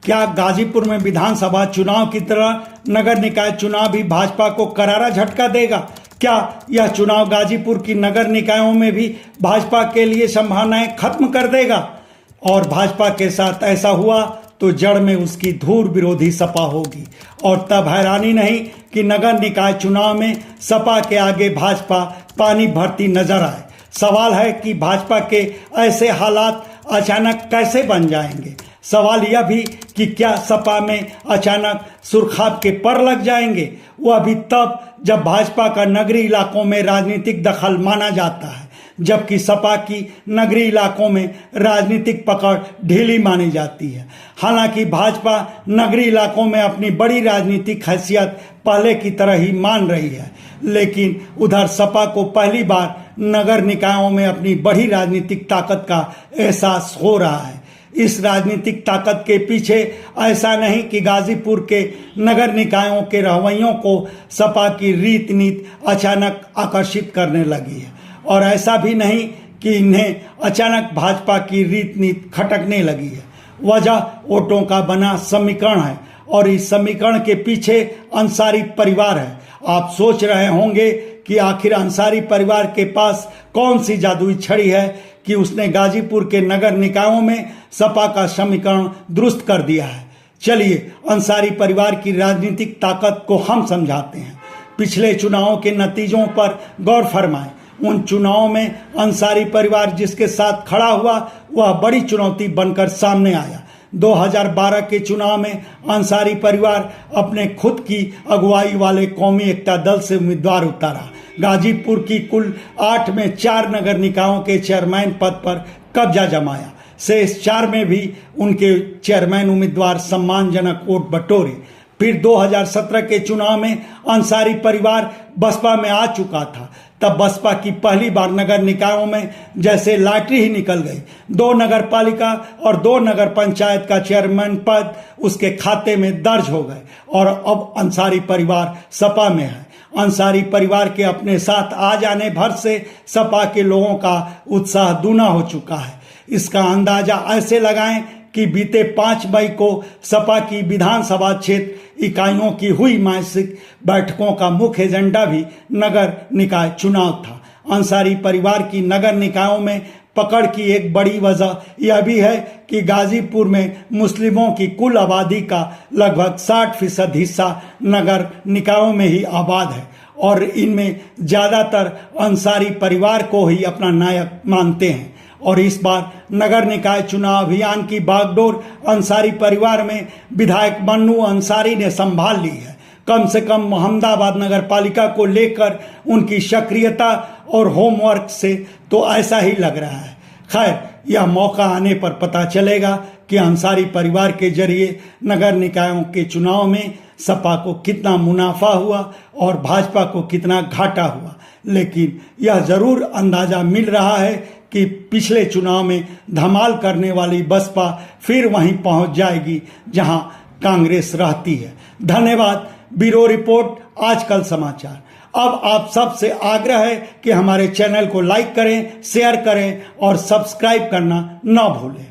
क्या गाजीपुर में विधानसभा चुनाव की तरह नगर निकाय चुनाव भी भाजपा को करारा झटका देगा? क्या यह चुनाव गाजीपुर की नगर निकायों में भी भाजपा के लिए संभावनाएं खत्म कर देगा? और भाजपा के साथ ऐसा हुआ तो जड़ में उसकी धूर विरोधी सपा होगी और तब हैरानी नहीं कि नगर निकाय चुनाव में सपा के आगे भाजपा पानी भरती नजर आए। सवाल है कि भाजपा के ऐसे हालात अचानक कैसे बन जाएंगे। सवाल यह भी कि क्या सपा में अचानक सुरखाब के पर लग जाएंगे, वह भी तब जब भाजपा का नगरीय इलाकों में राजनीतिक दखल माना जाता है, जबकि सपा की नगरीय इलाकों में राजनीतिक पकड़ ढीली मानी जाती है। हालांकि भाजपा नगरीय इलाकों में अपनी बड़ी राजनीतिक हैसियत पहले की तरह ही मान रही है, लेकिन उधर सपा को पहली बार नगर निकायों में अपनी बड़ी राजनीतिक ताकत का एहसास हो रहा है। इस राजनीतिक ताकत के पीछे ऐसा नहीं कि गाजीपुर के नगर निकायों के रवैयों को सपा की रीत नीति अचानक आकर्षित करने लगी है, और ऐसा भी नहीं कि इन्हें अचानक भाजपा की रीत नीति खटकने लगी है। वजह वोटों का बना समीकरण है, और इस समीकरण के पीछे अंसारी परिवार है। आप सोच रहे होंगे कि आखिर अंसारी परिवार के पास कौन सी जादुई छड़ी है कि उसने गाजीपुर के नगर निकायों में सपा का समीकरण दुरुस्त कर दिया है। चलिए अंसारी परिवार की राजनीतिक ताकत को हम समझाते हैं। पिछले चुनावों के नतीजों पर गौर फरमाएं। उन चुनावों में अंसारी परिवार जिसके साथ खड़ा हुआ वह बड़ी चुनौती बनकर सामने आया। 2012 के चुनाव में अंसारी परिवार अपने खुद की अगुवाई वाले कौमी एकता दल से उम्मीदवार उतारा। गाजीपुर की कुल 8 में 4 नगर निकायों के चेयरमैन पद पर कब्जा जमाया। शेष 4 में भी उनके चेयरमैन उम्मीदवार सम्मानजनक वोट बटोरे। फिर 2017 के चुनाव में अंसारी परिवार बसपा में आ चुका था। तब बसपा की पहली बार नगर निकायों में जैसे लॉटरी ही निकल गई। 2 नगर पालिका और 2 नगर पंचायत का चेयरमैन पद उसके खाते में दर्ज हो गए, और अब अंसारी परिवार सपा में है। अंसारी परिवार के अपने साथ आ जाने भर से सपा के लोगों का उत्साह दूना हो चुका है। इसका अंदाजा ऐसे लगाएं कि बीते 5 मई को सपा की विधानसभा क्षेत्र इकाइयों की हुई मासिक बैठकों का मुख्य एजेंडा भी नगर निकाय चुनाव था। अंसारी परिवार की नगर निकायों में पकड़ की एक बड़ी वजह यह भी है कि गाजीपुर में मुस्लिमों की कुल आबादी का लगभग 60% हिस्सा नगर निकायों में ही आबाद है, और इनमें ज़्यादातर अंसारी परिवार को ही अपना नायक मानते हैं। और इस बार नगर निकाय चुनाव अभियान की बागडोर अंसारी परिवार में विधायक मन्नू अंसारी ने संभाल ली है। कम से कम मोहम्मदाबाद नगर पालिका को लेकर उनकी सक्रियता और होमवर्क से तो ऐसा ही लग रहा है। खैर, यह मौका आने पर पता चलेगा कि अंसारी परिवार के जरिए नगर निकायों के चुनाव में सपा को कितना मुनाफा हुआ और भाजपा को कितना घाटा हुआ। लेकिन यह जरूर अंदाजा मिल रहा है कि पिछले चुनाव में धमाल करने वाली बसपा फिर वहीं पहुंच जाएगी जहां कांग्रेस रहती है। धन्यवाद। ब्यूरो रिपोर्ट, आजकल समाचार। अब आप सबसे आग्रह है कि हमारे चैनल को लाइक करें, शेयर करें और सब्सक्राइब करना न भूलें।